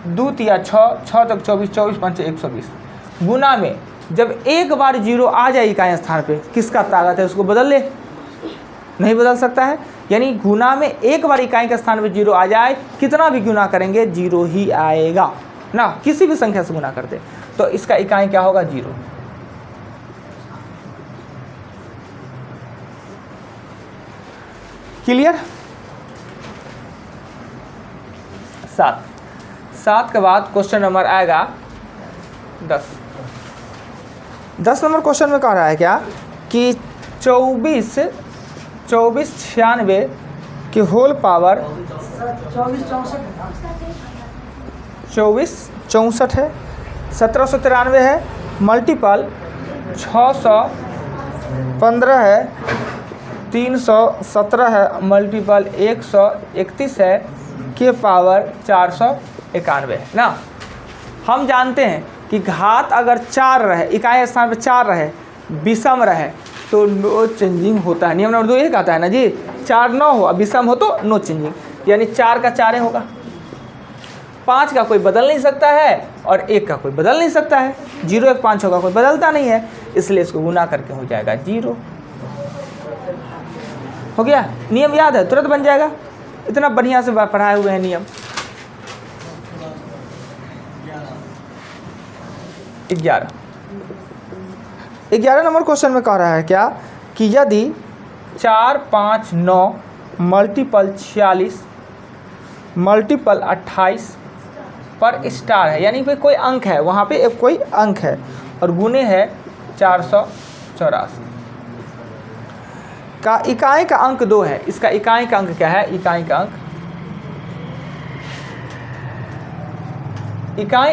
2 तिया 6, 6 तक 24, 24 पंचे 120। गुना में जब एक बार 0 आ जाए इकाई स्थान पे, किसका ताकत है उसको बदल ले, नहीं बदल सकता है। यानी गुना में एक बार इकाई के स्थान पे 0 आ जाए, कितना भी गुना करेंगे 0 ही आएगा ना, किसी भी संख्या से गुना करते। तो इसका इकाई क्या होगा? 0। क्लियर। 7 के बाद क्वेश्चन नंबर आएगा 10 नंबर क्वेश्चन में कह रहा है क्या कि 24 96 की होल पावर 24 64 है, 1793 है, मल्टीपल 615 है, 317 है, मल्टीपल 131 है के पावर 491 है ना। हम जानते हैं कि घात अगर 4 रहे, इकाई स्थान पे 4 रहे, विषम रहे तो नो चेंजिंग होता है। नियम नंबर 2 ये कहता है ना जी, 4 न हो, विषम हो तो नो चेंजिंग, यानी 4 का 4 होगा। 5 का कोई बदल नहीं सकता है और 1 का कोई बदल नहीं सकता है। 0 1 5 होगा, कोई बदलता नहीं है, इसलिए इसको गुना करके हो जाएगा 0। हो गया। नियम याद है, तुरंत बन जाएगा। इतना बढ़िया से पढ़ाए हुए हैं नियम। 11 नंबर क्वेश्चन में कह रहा है क्या कि यदि 4 5 9 मल्टीपल 46 मल्टीपल 28 पर स्टार है, यानी कोई अंक है, वहाँ पे एक कोई अंक है और गुने है 484 का इकाई का अंक 2 है। इसका इकाई का अंक क्या है? इकाई का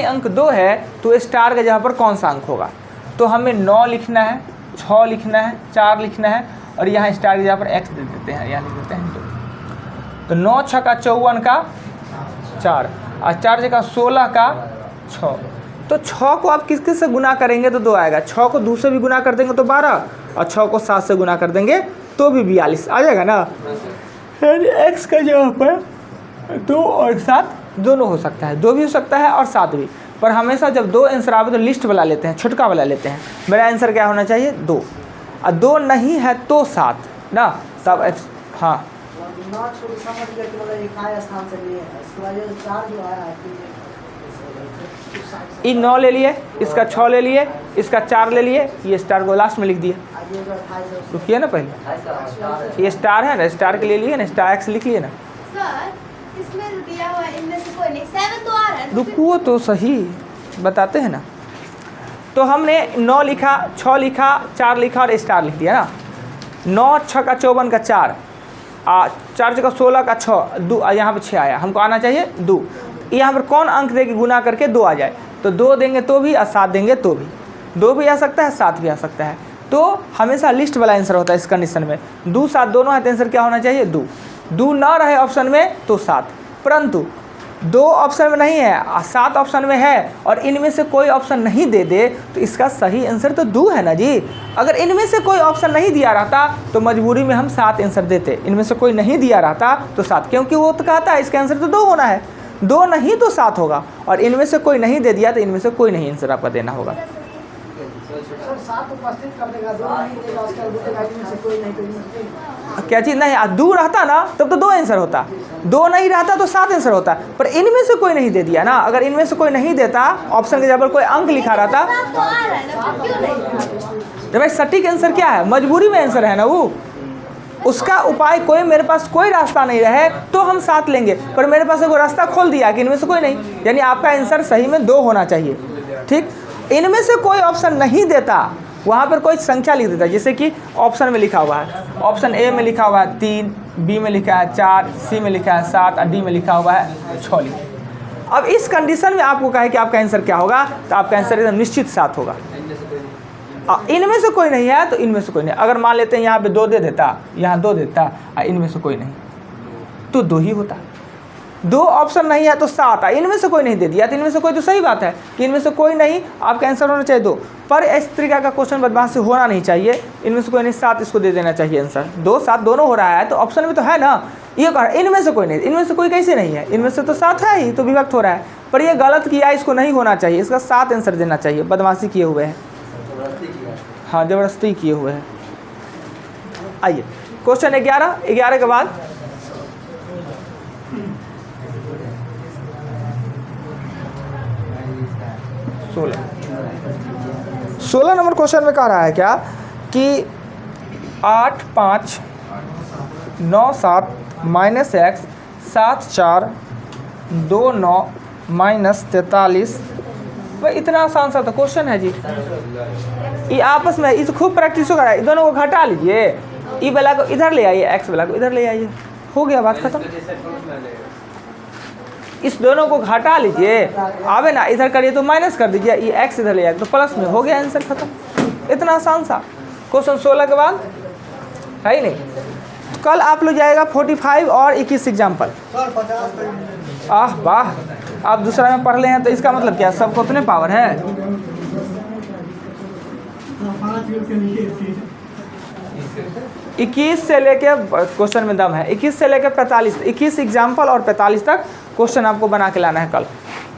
अंक 2 है, तो स्टार के जगह पर कौन सा अंक होगा? तो हमें 9 लिखना है, 6 लिखना है, 4 लिखना है और यहाँ स्टार की जगह पर x दे देते हैं, यहाँ लिख देते हैं 2। तो 9 6 का 54 का 4 और 4 जगह 16 का 6। तो 6 को आप किस किस से गुना करेंगे तो 2 आएगा। 6 को 2 से भी गुना कर देंगे तो 12 और 6 को 7 से गुना कर देंगे तो भी 42 आ जाएगा ना। x का जगह पर 2 और 7 दोनों हो सकता है, 2 भी हो सकता है और 7 भी, पर हमेशा जब 2 आंसर आवे तो लिस्ट वाला लेते हैं, छुटका वाला लेते हैं। मेरा आंसर क्या होना चाहिए? 2। और 2 नहीं है तो 7 ना, तब हाँ ये 9 ले लिए, इसका 6 ले लिए, इसका 4 ले लिए, ये स्टार को लास्ट में लिख दिए। रुकिए ना, पहले ये स्टार है ना, स्टार के ले लिए ना, स्टार x लिख लिए ना। सर इसमें जो दिया हुआ है इनमें से कोई नहीं, 7 तो आ रहा है। रुको तो सही, बताते हैं ना। तो हमने 9 लिखा, 6 लिखा, 4 लिखा और स्टार लिख दिया ना। 9 6 का 54 का 4 4 जगह 16 का 6 2, यहाँ पर 6 आया, हमको आना चाहिए 2। यहाँ पर कौन अंक देके गुना करके 2 आ जाए? तो 2 देंगे तो भी और 7 देंगे तो भी, 2 भी आ सकता है, 7 भी आ सकता है। तो हमेशा लिस्ट वाला आंसर होता है इस कंडीशन में। 2 7 दोनों है तो आंसर क्या होना चाहिए? 2। 2 ना रहे ऑप्शन में तो 7, परंतु 2 ऑप्शन में नहीं है, 7 ऑप्शन में है और इनमें से कोई ऑप्शन नहीं दे दे तो इसका सही आंसर तो 2 है ना जी। अगर इनमें से कोई ऑप्शन नहीं दिया रहता तो मजबूरी में हम 7 आंसर देते, इनमें से कोई नहीं दिया रहता तो 7, क्योंकि वो तो कहता है इसका आंसर तो 2 होना है, 2 नहीं तो 7 होगा, और इनमें से कोई नहीं दे दिया तो इनमें से कोई नहीं आंसर आपका देना होगा। सर 7 उपस्थित कर देगा, 2 नहीं देगा, उसके बाद बोलेगा इनमें से कोई नहीं, तो इनमें से कोई। क्या चीज़ नहीं, 2 रहता ना तब तो 2 आंसर होता, 2 नहीं रहता तो 7 आंसर होता, पर इनमें से कोई नहीं दे दिया ना। अगर इनमें से कोई नहीं देता, ऑप्शन के जगह पर कोई अंक लिखा रहता, सात तो आ रहा है ना, फिर क्यों नहीं? तो भाई सटीक आंसर क्या है, मजबूरी में आंसर है ना वो। उसका उपाय कोई, मेरे पास कोई रास्ता नहीं रहे तो हम 7 लेंगे, पर मेरे पास एक रास्ता खोल दिया कि इनमें से कोई नहीं, यानी आपका आंसर सही में 2 होना चाहिए। ठीक, इनमें से कोई ऑप्शन नहीं देता, वहाँ पर कोई संख्या लिख देता, जैसे कि ऑप्शन में लिखा हुआ है, ऑप्शन ए में लिखा हुआ है 3, बी में लिखा है 4, सी में लिखा है 7 और डी में लिखा हुआ है 6 लिखा। अब इस कंडीशन में आपको कहे कि आपका आंसर क्या होगा, तो आपका आंसर एकदम निश्चित 7 होगा। इनमें से कोई नहीं है तो इनमें से कोई नहीं। अगर मान लेते हैं यहाँ पे 2 दे देता, यहाँ 2 देता और इनमें से कोई नहीं, तो 2 ही होता। 2 ऑप्शन नहीं है तो 7 है, इनमें से कोई नहीं दे दिया तो इनमें से कोई, तो सही बात है कि इनमें से कोई नहीं, आपका आंसर होना चाहिए 2। पर इस तरीका का क्वेश्चन बदमाश से होना नहीं चाहिए, इनमें से कोई नहीं 7 इसको दे देना चाहिए आंसर। 2 7 दोनों हो रहा है तो ऑप्शन में तो है ना, ये कह रहा है इनमें से कोई नहीं, इनमें से कोई कैसे नहीं है, इनमें से तो 7 है ही, तो विभक्त हो रहा है। पर ये गलत किया, इसको नहीं होना चाहिए, इसका 7 आंसर देना चाहिए, बदमाशी किए हुए हैं। हाँ, ज़बरदस्ती किए हुए हैं। आइए क्वेश्चन 11 के बाद 16 नंबर क्वेश्चन में कह रहा है क्या कि 8 5 9 7 माइनस एक्स 7 4 2 9 माइनस 43। भाई इतना आसान सा तो क्वेश्चन है जी, ये आपस में इस खूब प्रैक्टिस करा है। दोनों को घटा लीजिए, ई वाला को इधर ले आइए, एक्स वाला को इधर ले आइए, हो गया बात खत्म। इस दोनों को घटा लीजिए, आवे ना इधर करिए तो माइनस कर दीजिए, ये एक्स इधर ले आइए तो प्लस में, हो गया आंसर खत्म। इतना आसान सा क्वेश्चन 16 के बाद है ही नहीं। तो कल आप लोग जाएगा 45 और 21 एग्जाम्पल। आह वाह, आप दूसरा में पढ़ ले हैं तो इसका मतलब क्या, सबको उतने पावर है। 21 से लेके क्वेश्चन में दम है, 21 से लेकर 45, 21 एग्जाम्पल और 45 तक क्वेश्चन आपको बना के लाना है कल।